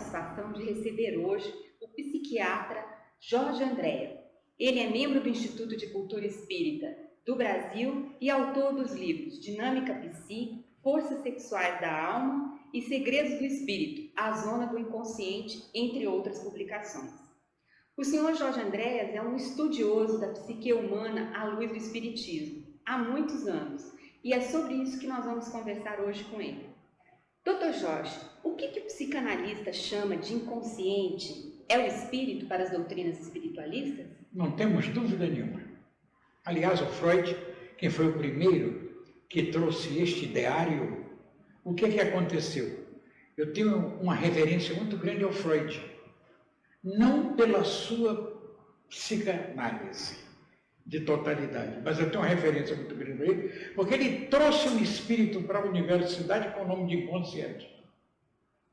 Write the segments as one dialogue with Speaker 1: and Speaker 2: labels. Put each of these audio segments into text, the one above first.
Speaker 1: satisfação de receber hoje o psiquiatra Jorge Andréa. Ele é membro do Instituto de Cultura Espírita do Brasil e autor dos livros Dinâmica Psi, Forças Sexuais da Alma e Segredos do Espírito, A Zona do Inconsciente, entre outras publicações. O senhor Jorge Andréas é um estudioso da psique humana à luz do Espiritismo, há muitos anos, e é sobre isso que nós vamos conversar hoje com ele. Dr. Jorge, o que o psicanalista chama de inconsciente? É o espírito para as doutrinas espiritualistas?
Speaker 2: Não temos dúvida nenhuma. Aliás, o Freud, quem foi o primeiro que trouxe este ideário, o que aconteceu? Eu tenho uma reverência muito grande ao Freud, não pela sua psicanálise de totalidade, mas eu tenho uma referência muito grande para ele, porque ele trouxe um espírito para a universidade com o nome de inconsciente.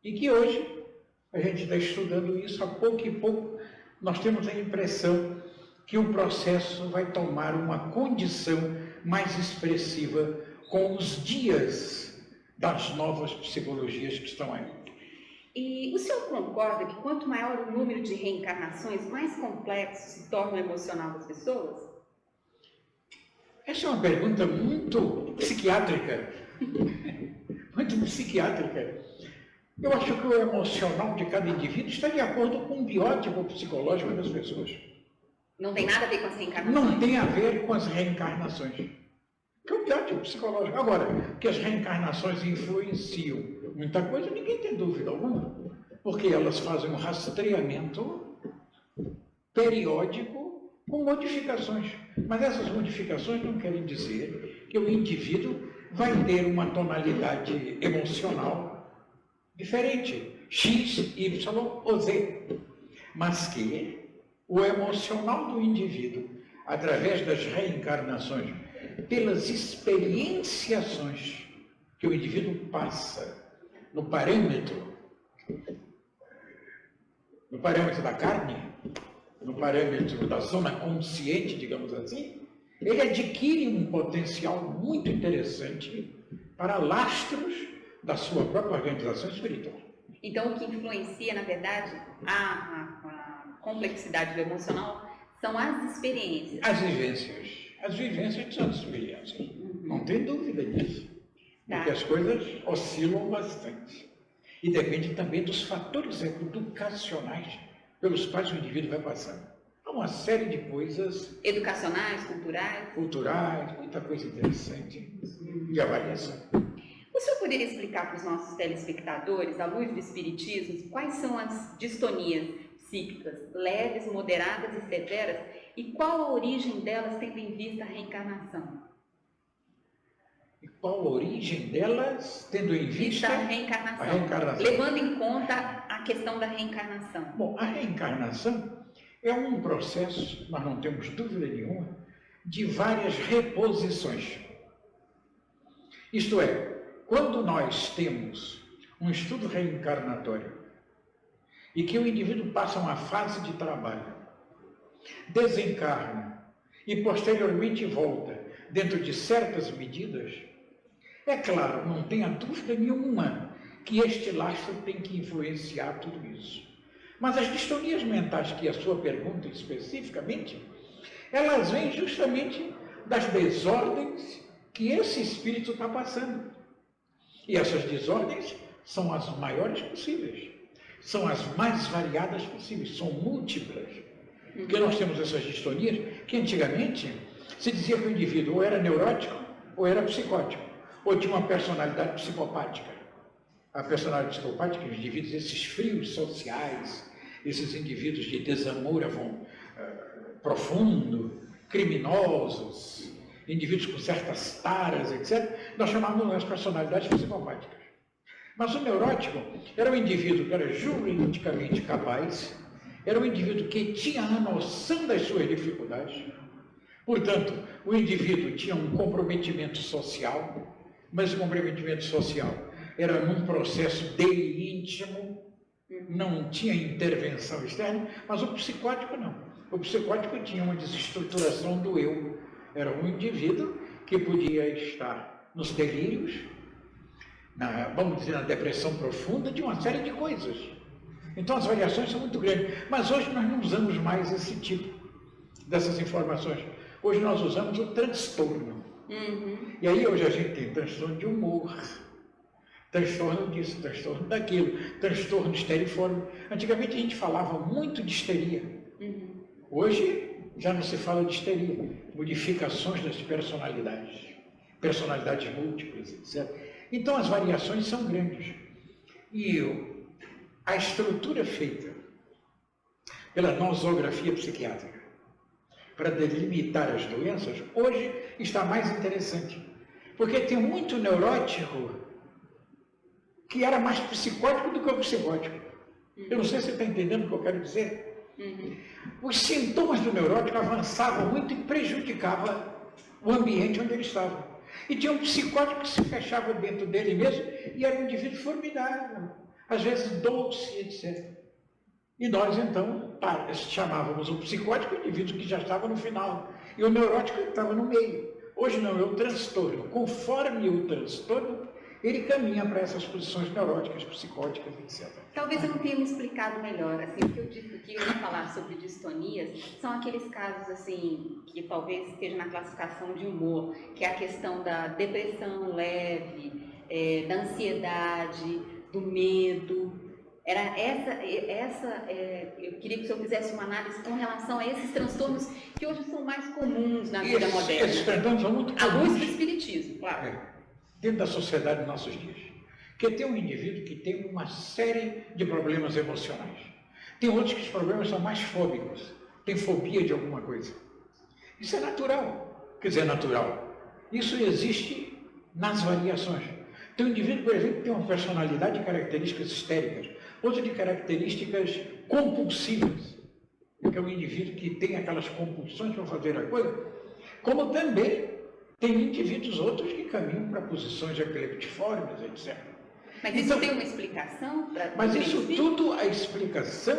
Speaker 2: E que hoje, a gente está estudando isso a pouco e pouco, nós temos a impressão que o processo vai tomar uma condição mais expressiva com os dias das novas psicologias que estão aí.
Speaker 1: E o senhor concorda que quanto maior o número de reencarnações, mais complexo se torna o emocional das pessoas?
Speaker 2: Essa é uma pergunta muito psiquiátrica. Muito psiquiátrica. Eu acho que o emocional de cada indivíduo está de acordo com o biótipo psicológico das pessoas.
Speaker 1: Não tem nada a ver com as reencarnações?
Speaker 2: Não tem a ver com as reencarnações. Que é o biótipo psicológico. Agora, que as reencarnações influenciam muita coisa, ninguém tem dúvida alguma. Porque elas fazem um rastreamento periódico com modificações. Mas essas modificações não querem dizer que o indivíduo vai ter uma tonalidade emocional diferente, X, Y ou Z, mas que o emocional do indivíduo, através das reencarnações, pelas experienciações que o indivíduo passa no parâmetro da carne, no parâmetro da zona consciente, digamos assim, ele adquire um potencial muito interessante para lastros da sua própria organização espiritual.
Speaker 1: Então, o que influencia, na verdade, a complexidade do emocional são as experiências.
Speaker 2: As vivências. As vivências são as experiências. Não tem dúvida disso.
Speaker 1: Tá.
Speaker 2: Porque as coisas oscilam bastante. E depende também dos fatores educacionais pelos quais o indivíduo vai passando. Há uma série de coisas...
Speaker 1: Educacionais, culturais?
Speaker 2: Culturais, muita coisa interessante de avaliação.
Speaker 1: O senhor poderia explicar para os nossos telespectadores, à luz do Espiritismo, quais são as distonias psíquicas, leves, moderadas e severas, e qual a origem delas, tendo em vista a reencarnação?
Speaker 2: E qual a origem delas, tendo em vista
Speaker 1: a reencarnação, levando em conta a questão da reencarnação?
Speaker 2: Bom, a reencarnação é um processo, nós não temos dúvida nenhuma, de várias reposições. Isto é, quando nós temos um estudo reencarnatório e que o indivíduo passa uma fase de trabalho, desencarna e posteriormente volta dentro de certas medidas, é claro, não tenha dúvida nenhuma que este lastro tem que influenciar tudo isso. Mas as distonias mentais, que é a sua pergunta especificamente, elas vêm justamente das desordens que esse espírito está passando. E essas desordens são as maiores possíveis, são as mais variadas possíveis, são múltiplas. Porque nós temos essas distonias que antigamente se dizia que o indivíduo ou era neurótico ou era psicótico, ou tinha uma personalidade psicopática. A personalidade psicopática, os indivíduos, esses frios sociais, esses indivíduos de desamor profundo, criminosos, indivíduos com certas taras, etc., nós chamávamos as personalidades psicopáticas. Mas o neurótico era um indivíduo que era juridicamente capaz, era um indivíduo que tinha a noção das suas dificuldades, portanto, o indivíduo tinha um comprometimento social, mas o comprometimento social era num processo dele íntimo, não tinha intervenção externa, mas o psicótico não. O psicótico tinha uma desestruturação do eu. Era um indivíduo que podia estar nos delírios, vamos dizer, na depressão profunda de uma série de coisas. Então as variações são muito grandes. Mas hoje nós não usamos mais esse tipo dessas informações. Hoje nós usamos o transtorno. E aí hoje a gente tem transtorno de humor, transtorno disso, transtorno daquilo, transtorno histeriforme. Antigamente a gente falava muito de histeria. Hoje já não se fala de histeria, modificações das personalidades múltiplas, etc. Então as variações são grandes. E a estrutura feita pela nosografia psiquiátrica para delimitar as doenças, hoje está mais interessante. Porque tem muito neurótico que era mais psicótico do que o psicótico. Eu não sei se você está entendendo o que eu quero dizer. Os sintomas do neurótico avançavam muito e prejudicavam o ambiente onde ele estava. E tinha um psicótico que se fechava dentro dele mesmo e era um indivíduo formidável, às vezes doce, etc. E nós, então, chamávamos o psicótico o indivíduo que já estava no final, e o neurótico estava no meio. Hoje não, é o transtorno. Conforme o transtorno, ele caminha para essas posições neuróticas, psicóticas, etc.
Speaker 1: Talvez eu não tenha me explicado melhor. Assim, o que eu disse aqui, eu ia falar sobre distonias, são aqueles casos assim, que talvez esteja na classificação de humor, que é a questão da depressão leve, da ansiedade, do medo. Era eu queria que o senhor fizesse uma análise com relação a esses transtornos que hoje são mais comuns na vida moderna.
Speaker 2: Esses transtornos são muito comuns.
Speaker 1: À luz do espiritismo, claro.
Speaker 2: Dentro da sociedade dos nossos dias. Porque tem um indivíduo que tem uma série de problemas emocionais. Tem outros que os problemas são mais fóbicos. Tem fobia de alguma coisa. Isso é natural. Quer dizer, natural. Isso existe nas variações. Tem um indivíduo, por exemplo, que tem uma personalidade de características histéricas. Outro de características compulsivas. Que é um indivíduo que tem aquelas compulsões para fazer a coisa. Como também tem indivíduos outros que caminham para posições epileptiformes, etc.
Speaker 1: Mas isso então, tem uma explicação?
Speaker 2: Mas isso tudo, a explicação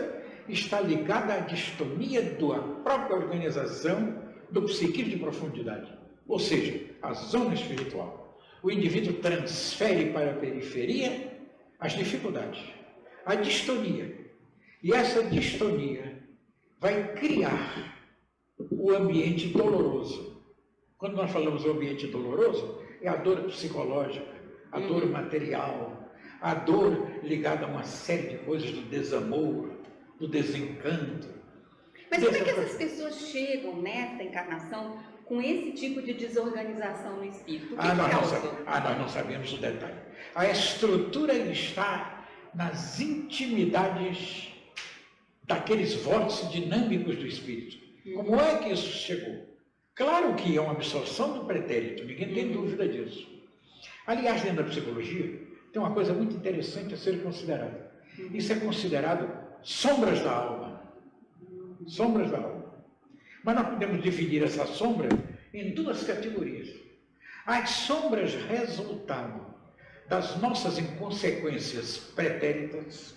Speaker 2: está ligada à distonia da própria organização do psiquismo de profundidade. Ou seja, a zona espiritual. O indivíduo transfere para a periferia as dificuldades, a distonia. E essa distonia vai criar o ambiente doloroso. Quando nós falamos do ambiente doloroso, é a dor psicológica, a dor material, a dor ligada a uma série de coisas do desamor, do desencanto.
Speaker 1: Mas como é que essas pessoas chegam nesta encarnação com esse tipo de desorganização no espírito?
Speaker 2: Nós não sabemos o detalhe. A estrutura está nas intimidades daqueles vórtices dinâmicos do espírito. Como é que isso chegou? Claro que é uma absorção do pretérito, ninguém tem dúvida disso. Aliás, dentro da psicologia, tem uma coisa muito interessante a ser considerada. Isso é considerado sombras da alma. Sombras da alma. Mas nós podemos dividir essa sombra em duas categorias. As sombras resultaram das nossas inconsequências pretéritas,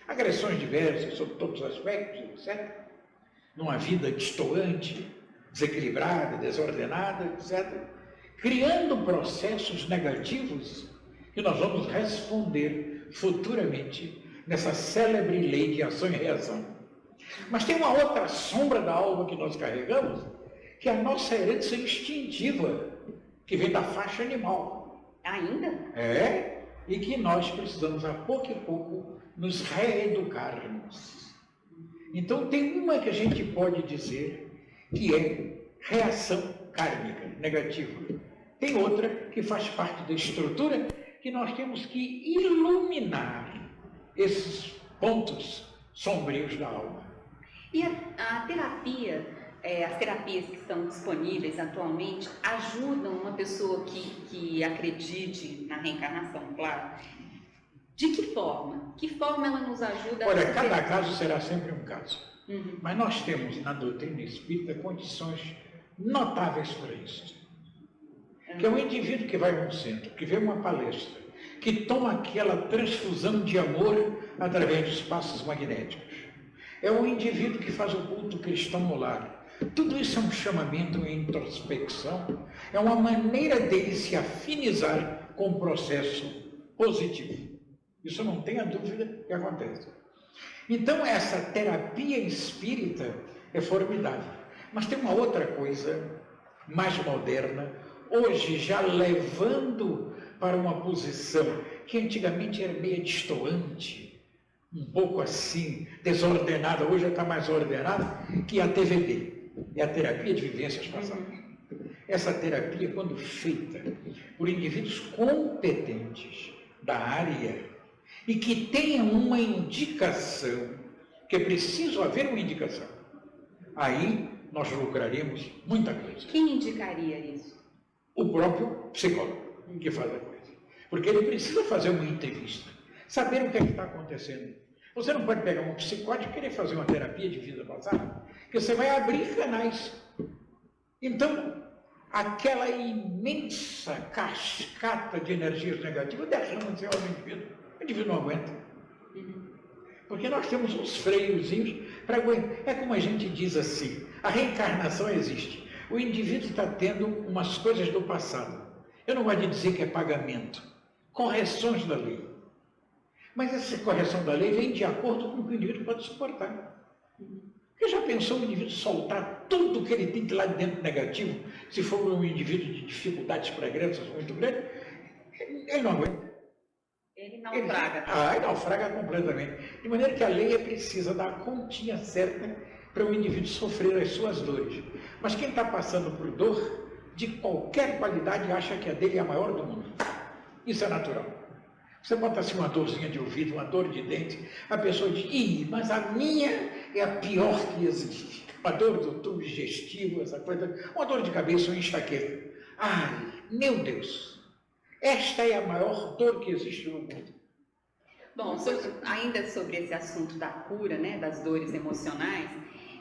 Speaker 2: agressões diversas sobre todos os aspectos, etc. Numa vida destoante, desequilibrada, desordenada, etc., criando processos negativos que nós vamos responder futuramente nessa célebre lei de ação e reação. Mas tem uma outra sombra da alma que nós carregamos, que é a nossa herança instintiva, que vem da faixa animal.
Speaker 1: Ainda?
Speaker 2: É, e que nós precisamos a pouco e pouco nos reeducarmos. Então tem uma que a gente pode dizer que é reação kármica, negativa. Tem outra que faz parte da estrutura que nós temos que iluminar esses pontos sombrios da alma.
Speaker 1: E a terapia, as terapias que estão disponíveis atualmente, ajudam uma pessoa que acredite na reencarnação, claro. De que forma? Que forma ela nos ajuda?
Speaker 2: Olha, cada caso será sempre um caso. Mas nós temos na doutrina espírita condições notáveis para isso. Que é um indivíduo que vai a um centro, que vê uma palestra, que toma aquela transfusão de amor através dos passos magnéticos. É um indivíduo que faz o culto cristão no lar. Tudo isso é um chamamento em introspecção, é uma maneira dele se afinizar com o processo positivo. Isso não tenha dúvida que acontece. Então, essa terapia espírita é formidável. Mas tem uma outra coisa mais moderna, hoje já levando para uma posição que antigamente era meio destoante, um pouco assim, desordenada, hoje está mais ordenada, que é a TVP, é a terapia de vivências passadas. Essa terapia, quando feita por indivíduos competentes da área e que tenham uma indicação, que é preciso haver uma indicação, aí nós lucraremos muita coisa.
Speaker 1: Quem indicaria isso?
Speaker 2: O próprio psicólogo que faz a coisa. Porque ele precisa fazer uma entrevista, saber o que é que está acontecendo. Você não pode pegar um psicótico e querer fazer uma terapia de vida passada, porque você vai abrir canais. Então, aquela imensa cascata de energias negativas derrama-se ao indivíduo. O indivíduo não aguenta. Porque nós temos uns freiozinhos para aguentar. É como a gente diz assim, a reencarnação existe. O indivíduo está tendo umas coisas do passado. Eu não gosto de dizer que é pagamento. Correções da lei. Mas essa correção da lei vem de acordo com o que o indivíduo pode suportar. Porque já pensou o indivíduo soltar tudo que ele tem de lá de dentro negativo, se for um indivíduo de dificuldades pregressas muito grandes? Ele não aguenta.
Speaker 1: Ele naufraga.
Speaker 2: Ele naufraga completamente. De maneira que a lei é precisa dar a continha certa para o indivíduo sofrer as suas dores. Mas quem está passando por dor, de qualquer qualidade, acha que a dele é a maior do mundo. Isso é natural. Você bota assim uma dorzinha de ouvido, uma dor de dente, a pessoa diz, mas a minha é a pior que existe. Uma dor do tubo digestivo, essa coisa, uma dor de cabeça, uma enxaqueca. Ai, meu Deus, esta é a maior dor que existe no mundo.
Speaker 1: Bom, ainda sobre esse assunto da cura, né, das dores emocionais,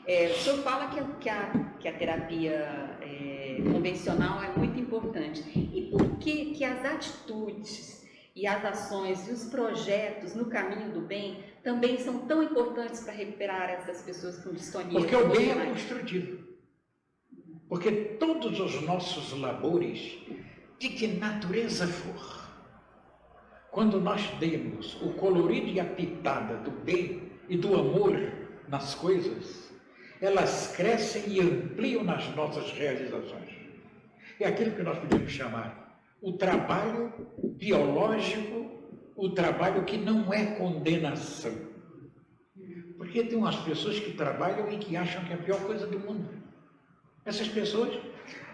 Speaker 1: o senhor fala que a terapia convencional é muito importante. E por que as atitudes e as ações e os projetos no caminho do bem também são tão importantes para recuperar essas pessoas com distonia?
Speaker 2: Porque o bem é construtivo. Porque todos os nossos labores, de que natureza for, quando nós demos o colorido e a pitada do bem e do amor nas coisas, elas crescem e ampliam nas nossas realizações. É aquilo que nós podemos chamar o trabalho biológico, o trabalho que não é condenação. Porque tem umas pessoas que trabalham e que acham que é a pior coisa do mundo. Essas pessoas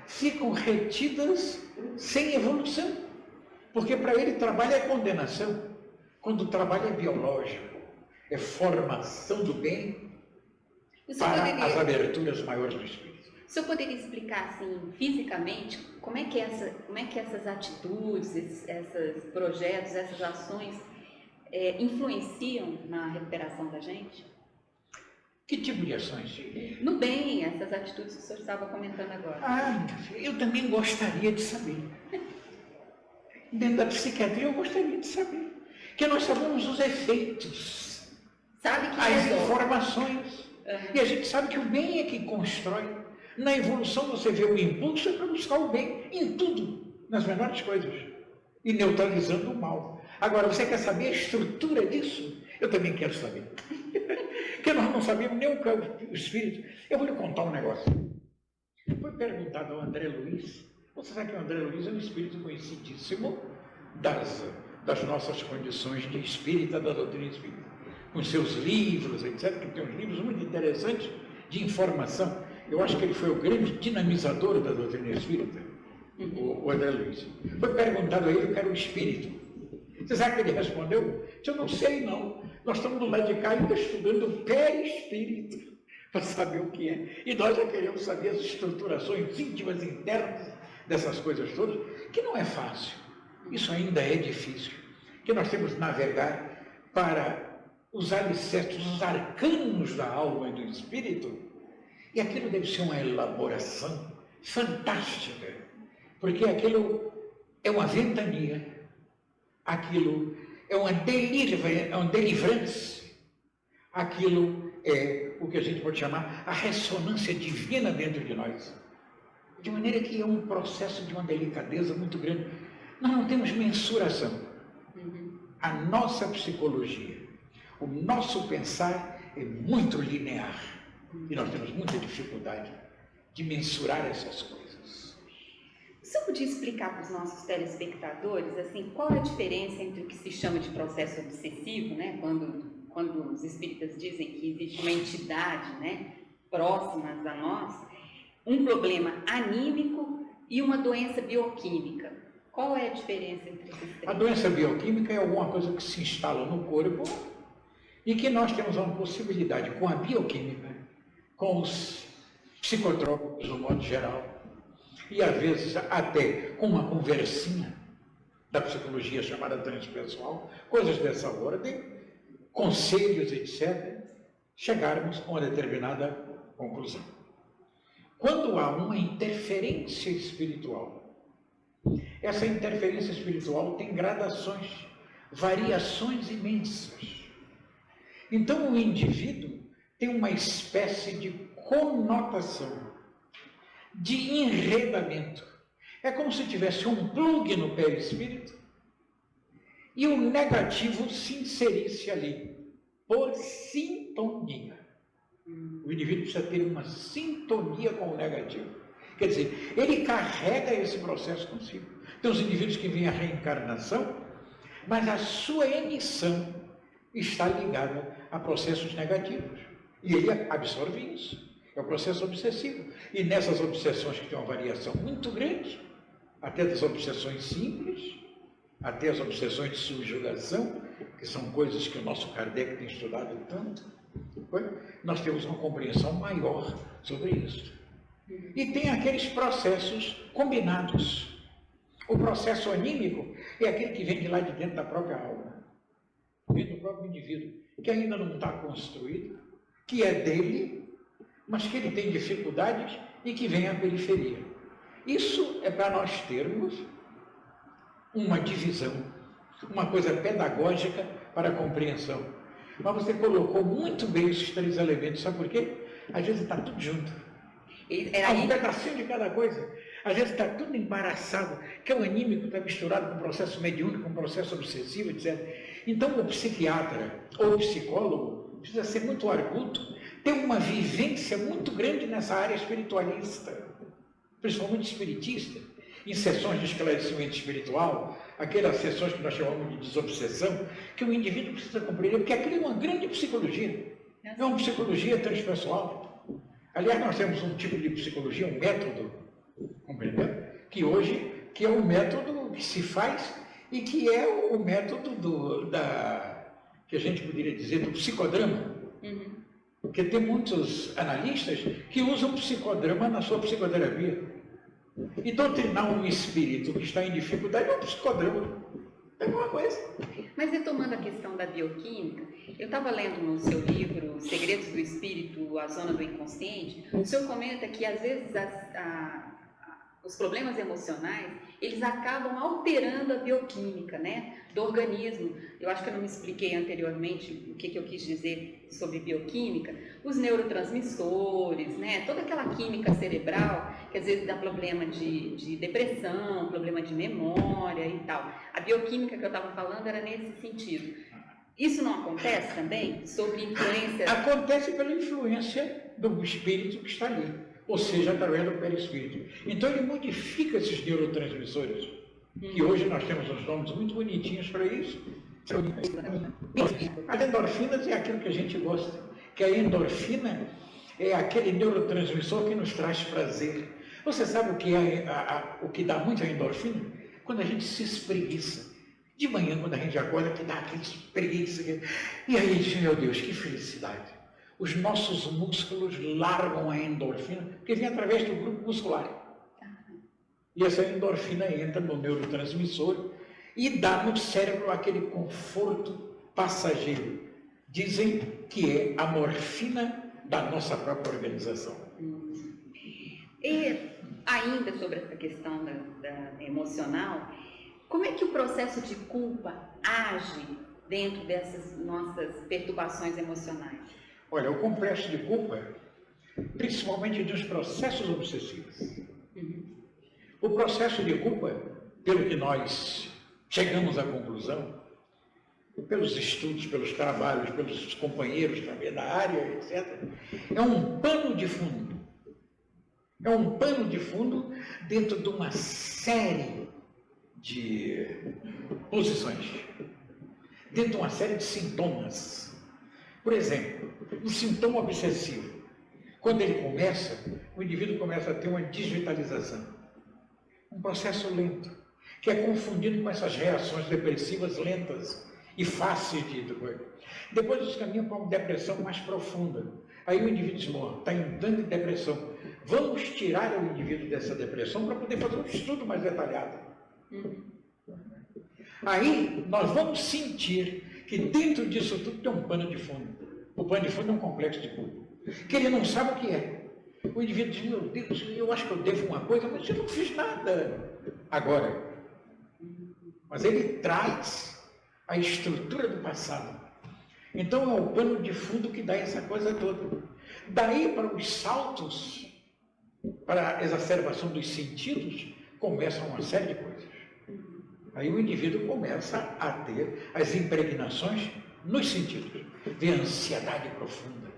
Speaker 2: ficam retidas sem evolução. Porque para ele trabalho é condenação. Quando o trabalho é biológico, é formação do bem para as aberturas maiores do espírito.
Speaker 1: O senhor poderia explicar, assim, fisicamente, como é que essas atitudes, esses projetos, essas ações influenciam na recuperação da gente?
Speaker 2: Que tipo de ações?
Speaker 1: No bem, essas atitudes que o senhor estava comentando agora.
Speaker 2: Minha filha, eu também gostaria de saber. Dentro da psiquiatria eu gostaria de saber. Que nós sabemos os efeitos,
Speaker 1: sabe que
Speaker 2: as informações. E a gente sabe que o bem é que constrói. Na evolução você vê o impulso para buscar o bem em tudo, nas menores coisas, e neutralizando o mal. Agora, você quer saber a estrutura disso? Eu também quero saber. Porque nós não sabemos nem o espírito. Eu vou lhe contar um negócio. Foi perguntado ao André Luiz. Você sabe que o André Luiz é um espírito conhecidíssimo das nossas condições de espírita, da doutrina espírita. Com seus livros, etc., que tem uns livros muito interessantes de informação. Eu acho que ele foi o grande dinamizador da doutrina espírita, o André Luiz. Foi perguntado a ele o que era o espírito. Você sabe que ele respondeu? Eu não sei, não. Nós estamos do lado de cá ainda estudando o perispírito para saber o que é. E nós já queremos saber as estruturações íntimas, internas dessas coisas todas, que não é fácil. Isso ainda é difícil. Que nós temos que navegar para os alicerces, os arcanos da alma e do espírito. E aquilo deve ser uma elaboração fantástica, porque aquilo é uma ventania, aquilo é uma deliverance, aquilo é o que a gente pode chamar a ressonância divina dentro de nós. De maneira que é um processo de uma delicadeza muito grande. Nós não temos mensuração. A nossa psicologia, O nosso pensar é muito linear e nós temos muita dificuldade de mensurar essas coisas.
Speaker 1: Você podia explicar para os nossos telespectadores assim, qual é a diferença entre o que se chama de processo obsessivo, né, quando os espíritas dizem que existe uma entidade, né, próxima a nós, um problema anímico e uma doença bioquímica? Qual é a diferença entre esses três?
Speaker 2: A doença bioquímica é alguma coisa que se instala no corpo e que nós temos uma possibilidade com a bioquímica, com os psicotrópicos, no modo geral, e às vezes até com uma conversinha da psicologia chamada transpessoal, coisas dessa ordem, conselhos, etc., chegarmos a uma determinada conclusão. Quando há uma interferência espiritual, essa interferência espiritual tem gradações, variações imensas. Então o indivíduo tem uma espécie de conotação, de enredamento. É como se tivesse um plug no perispírito e o negativo se inserisse ali, por sintonia. O indivíduo precisa ter uma sintonia com o negativo. Quer dizer, ele carrega esse processo consigo. Tem os indivíduos que veem a reencarnação, mas a sua emissão está ligada a processos negativos. E ele absorve isso. É o processo obsessivo. E nessas obsessões que tem uma variação muito grande, até das obsessões simples, até as obsessões de subjugação, que são coisas que o nosso Kardec tem estudado tanto, nós temos uma compreensão maior sobre isso. E tem aqueles processos combinados. O processo anímico é aquele que vem de lá de dentro da própria alma, vem do próprio indivíduo, que ainda não está construído, que é dele, mas que ele tem dificuldades e que vem à periferia. Isso é para nós termos uma divisão, uma coisa pedagógica para a compreensão. Mas você colocou muito bem esses três elementos, sabe por quê? Às vezes está tudo junto. Há um pedacinho de cada coisa. Às vezes está tudo embaraçado, que o anímico está misturado com o processo mediúnico, com o processo obsessivo, etc. Então o psiquiatra ou o psicólogo precisa ser muito arguto, ter uma vivência muito grande nessa área espiritualista, principalmente espiritista, em sessões de esclarecimento espiritual, aquelas sessões que nós chamamos de desobsessão, que o indivíduo precisa compreender, porque aquilo é uma grande psicologia, é uma psicologia transpessoal. Aliás, nós temos um tipo de psicologia, um método, compreendeu? Que hoje, que é o método que se faz e que é o método que a gente poderia dizer, do psicodrama. Porque tem muitos analistas que usam o psicodrama na sua psicoterapia. E doutrinar um espírito que está em dificuldade é um psicodrama. É alguma coisa.
Speaker 1: Mas retomando a questão da bioquímica, eu estava lendo no seu livro Segredos do Espírito, a Zona do Inconsciente, o senhor comenta que às vezes os problemas emocionais, eles acabam alterando a bioquímica, né, do organismo. Eu acho que eu não me expliquei anteriormente o que eu quis dizer sobre bioquímica. Os neurotransmissores, né, toda aquela química cerebral, que às vezes dá problema de depressão, problema de memória e tal. A bioquímica que eu estava falando era nesse sentido. Isso não acontece também? Sobre influência?
Speaker 2: Acontece pela influência do espírito que está ali, ou seja, através do perispírito. Então ele modifica esses neurotransmissores, que hoje nós temos uns nomes muito bonitinhos para isso. As endorfinas é aquilo que a gente gosta, que a endorfina é aquele neurotransmissor que nos traz prazer. Você sabe o que é o que dá muito a endorfina? Quando a gente se espreguiça. De manhã, quando a gente acorda, que dá aquele espreguiça. E aí, meu Deus, que felicidade. Os nossos músculos largam a endorfina, porque vem através do grupo muscular. E essa endorfina entra no neurotransmissor e dá no cérebro aquele conforto passageiro. Dizem que é a morfina da nossa própria organização.
Speaker 1: E ainda sobre essa questão da emocional, como é que o processo de culpa age dentro dessas nossas perturbações emocionais?
Speaker 2: Olha, o complexo de culpa, principalmente dos processos obsessivos. O processo de culpa, pelo que nós chegamos à conclusão, pelos estudos, pelos trabalhos, pelos companheiros também da área, etc., é um pano de fundo. É um pano de fundo dentro de uma série de posições, dentro de uma série de sintomas. Por exemplo, um sintoma obsessivo. Quando ele começa, o indivíduo começa a ter uma digitalização. Um processo lento, que é confundido com essas reações depressivas lentas e fáceis de coisa. Depois eles caminham para uma depressão mais profunda. Aí o indivíduo diz, bom, está entrando em depressão. Vamos tirar o indivíduo dessa depressão para poder fazer um estudo mais detalhado. Aí nós vamos sentir que dentro disso tudo tem um pano de fundo. O pano de fundo é um complexo de culpa, que ele não sabe o que é. O indivíduo diz, meu Deus, eu acho que eu devo uma coisa, mas eu não fiz nada. Agora, mas ele traz a estrutura do passado. Então é o pano de fundo que dá essa coisa toda. Daí para os saltos, para a exacerbação dos sentidos, começa uma série de coisas. Aí o indivíduo começa a ter as impregnações nos sentidos. Vem a ansiedade profunda,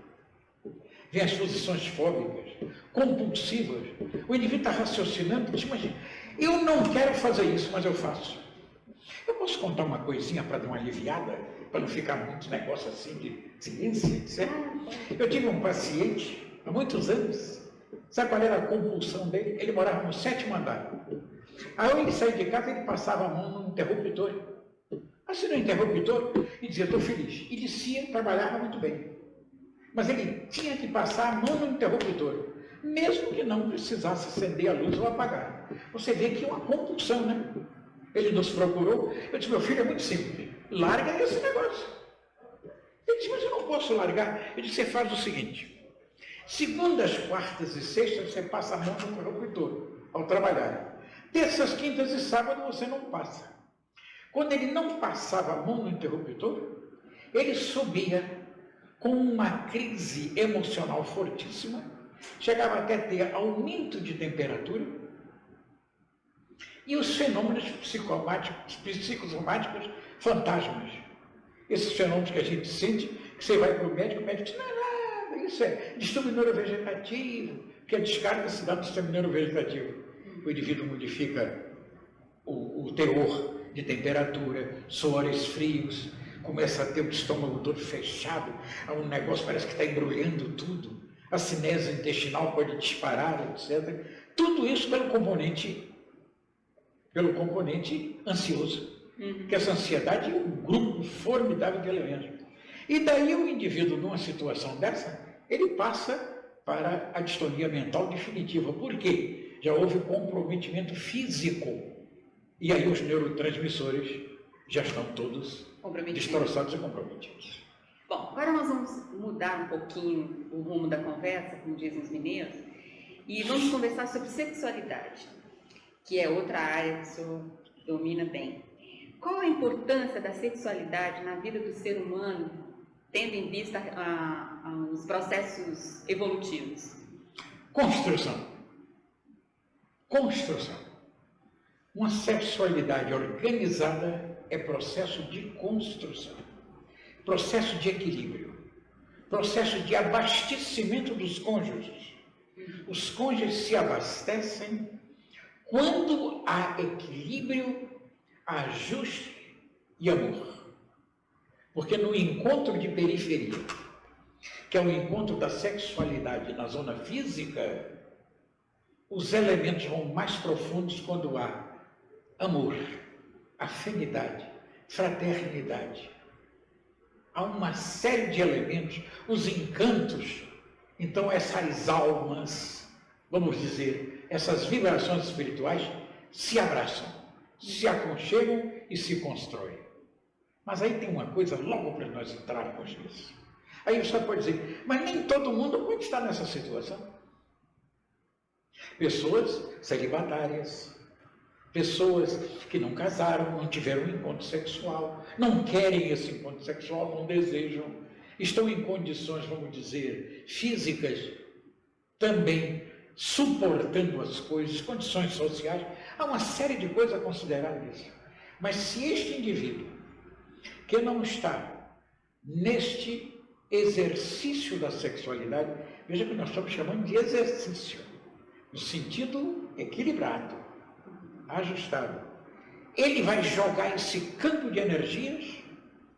Speaker 2: vem as posições fóbicas, compulsivas. O indivíduo está raciocinando, diz, mas eu não quero fazer isso, mas eu faço. Eu posso contar uma coisinha para dar uma aliviada, para não ficar muito negócio assim de ciência, etc. Eu tive um paciente, há muitos anos, sabe qual era a compulsão dele? Ele morava no 7º andar. Aí ele saía de casa, ele passava a mão no interruptor, assim no interruptor, e dizia, estou feliz. E descia, trabalhava muito bem. Mas ele tinha que passar a mão no interruptor, mesmo que não precisasse acender a luz ou apagar. Você vê que é uma compulsão, né? Ele nos procurou, eu disse, meu filho, é muito simples, larga esse negócio. Ele disse, mas eu não posso largar. Eu disse, você faz o seguinte, segundas, quartas e sextas você passa a mão no interruptor ao trabalhar. Terças, quintas e sábado você não passa. Quando ele não passava a mão no interruptor, ele subia com uma crise emocional fortíssima, chegava até ter aumento de temperatura, e os fenômenos psicossomáticos fantasmas. Esses fenômenos que a gente sente, que você vai para o médico diz, não é nada, isso é distúrbio neurovegetativo, que a descarga se dá no sistema neurovegetativo. O indivíduo modifica o teor de temperatura, suores frios, começa a ter o estômago todo fechado, um negócio parece que está embrulhando tudo, a cinese intestinal pode disparar, etc. Tudo isso pelo componente ansioso. Que essa ansiedade é um grupo formidável de elementos. E daí o indivíduo, numa situação dessa, ele passa para a distonia mental definitiva. Por quê? Já houve comprometimento físico. E aí os neurotransmissores já estão todos destroçados e comprometidos.
Speaker 1: Bom, agora nós vamos mudar um pouquinho o rumo da conversa, como dizem os mineiros, e vamos conversar sobre sexualidade, que é outra área que o senhor domina bem. Qual a importância da sexualidade na vida do ser humano, tendo em vista os processos evolutivos?
Speaker 2: Construção. Uma sexualidade organizada é processo de construção, processo de equilíbrio, processo de abastecimento dos cônjuges. Os cônjuges se abastecem quando há equilíbrio, ajuste e amor. Porque no encontro de periferia, que é o encontro da sexualidade na zona física, os elementos vão mais profundos quando há amor, afinidade, fraternidade. Há uma série de elementos, os encantos. Então essas almas, vamos dizer, essas vibrações espirituais se abraçam, se aconchegam e se constroem. Mas aí tem uma coisa logo para nós entrarmos nisso. Aí você pode dizer, mas nem todo mundo pode estar nessa situação. Pessoas celibatárias, pessoas que não casaram, não tiveram um encontro sexual, não querem esse encontro sexual, não desejam, estão em condições, vamos dizer, físicas, também suportando as coisas, condições sociais, há uma série de coisas a considerar nisso. Mas se este indivíduo que não está neste exercício da sexualidade, veja que nós estamos chamando de exercício, no sentido equilibrado, ajustado. Ele vai jogar esse campo de energias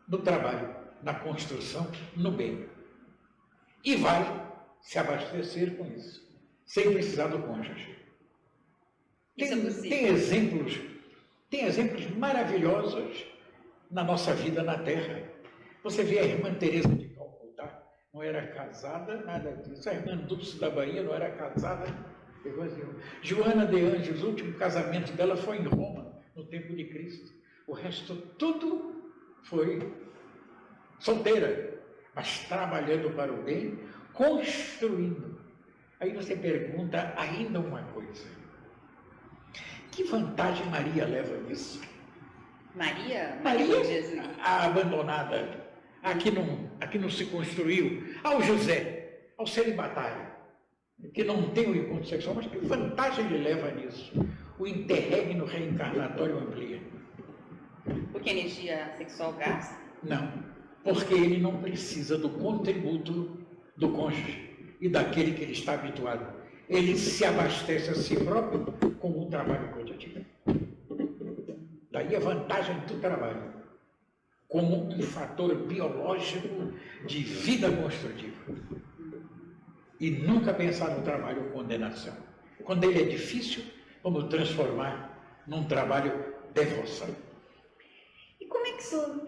Speaker 2: no trabalho, na construção, no bem. E vai se abastecer com isso, sem precisar do cônjuge. Tem exemplos maravilhosos na nossa vida na Terra. Você vê a irmã Teresa de Calcutá, não era casada, nada disso. A irmã Dulce da Bahia não era casada. Joana de Ângeles, o último casamento dela foi em Roma, no tempo de Cristo. O resto tudo foi solteira, mas trabalhando para o bem, construindo. Aí você pergunta ainda uma coisa. Que vantagem Maria leva nisso?
Speaker 1: Maria
Speaker 2: a abandonada, a que não se construiu, ao José, ao celibatário, que não tem o encontro sexual, mas que vantagem ele leva nisso? O interregno reencarnatório amplia.
Speaker 1: Porque a energia sexual gasta?
Speaker 2: Não, porque ele não precisa do contributo do cônjuge e daquele que ele está habituado. Ele se abastece a si próprio com o trabalho coletivo. Daí a vantagem do trabalho, como um fator biológico de vida construtiva. E nunca pensar no trabalho condenação. Quando ele é difícil, vamos transformar num trabalho devoção.
Speaker 1: E como é que o senhor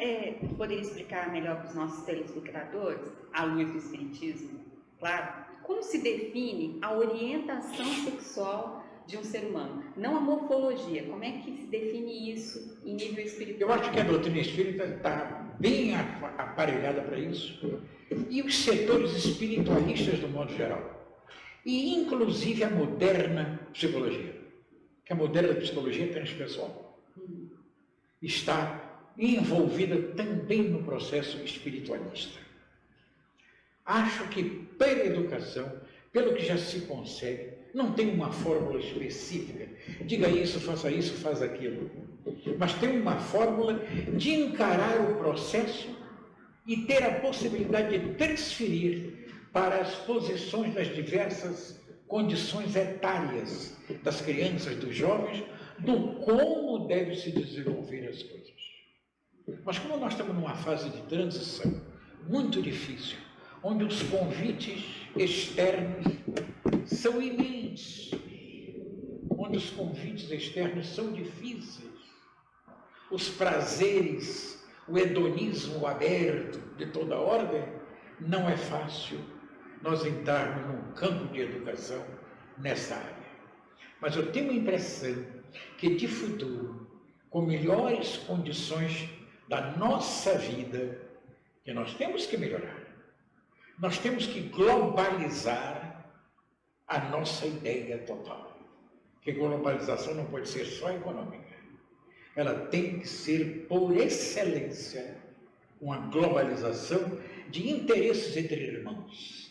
Speaker 1: poderia explicar melhor para os nossos telespectadores, à luz do Espiritismo, claro, como se define a orientação sexual de um ser humano? Não a morfologia, como é que se define isso em nível espiritual?
Speaker 2: Eu acho que a doutrina espírita está bem aparelhada para isso. E os setores espiritualistas, do modo geral. E, inclusive, a moderna psicologia. Que a moderna psicologia transpessoal está envolvida também no processo espiritualista. Acho que, pela educação, pelo que já se consegue, não tem uma fórmula específica. Diga isso, faz aquilo. Mas tem uma fórmula de encarar o processo e ter a possibilidade de transferir para as posições das diversas condições etárias das crianças, dos jovens, do como deve se desenvolver as coisas. Mas como nós estamos numa fase de transição muito difícil, onde os convites externos são imensos, onde os convites externos são difíceis, os prazeres, o hedonismo aberto de toda ordem, não é fácil nós entrarmos num campo de educação nessa área. Mas eu tenho a impressão que, de futuro, com melhores condições da nossa vida, que nós temos que melhorar, nós temos que globalizar a nossa ideia total. Que globalização não pode ser só econômica. Ela tem que ser, por excelência, uma globalização de interesses entre irmãos,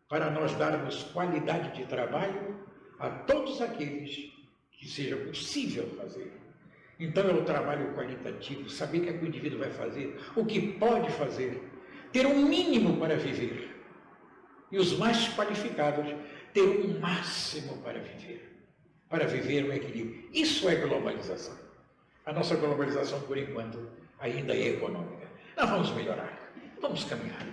Speaker 2: para nós darmos qualidade de trabalho a todos aqueles que seja possível fazer. Então é o trabalho qualitativo, saber o que é que o indivíduo vai fazer, o que pode fazer, ter um mínimo para viver. E os mais qualificados ter um máximo para viver um equilíbrio. Isso é globalização. A nossa globalização, por enquanto, ainda é econômica. Nós vamos melhorar, vamos caminhar.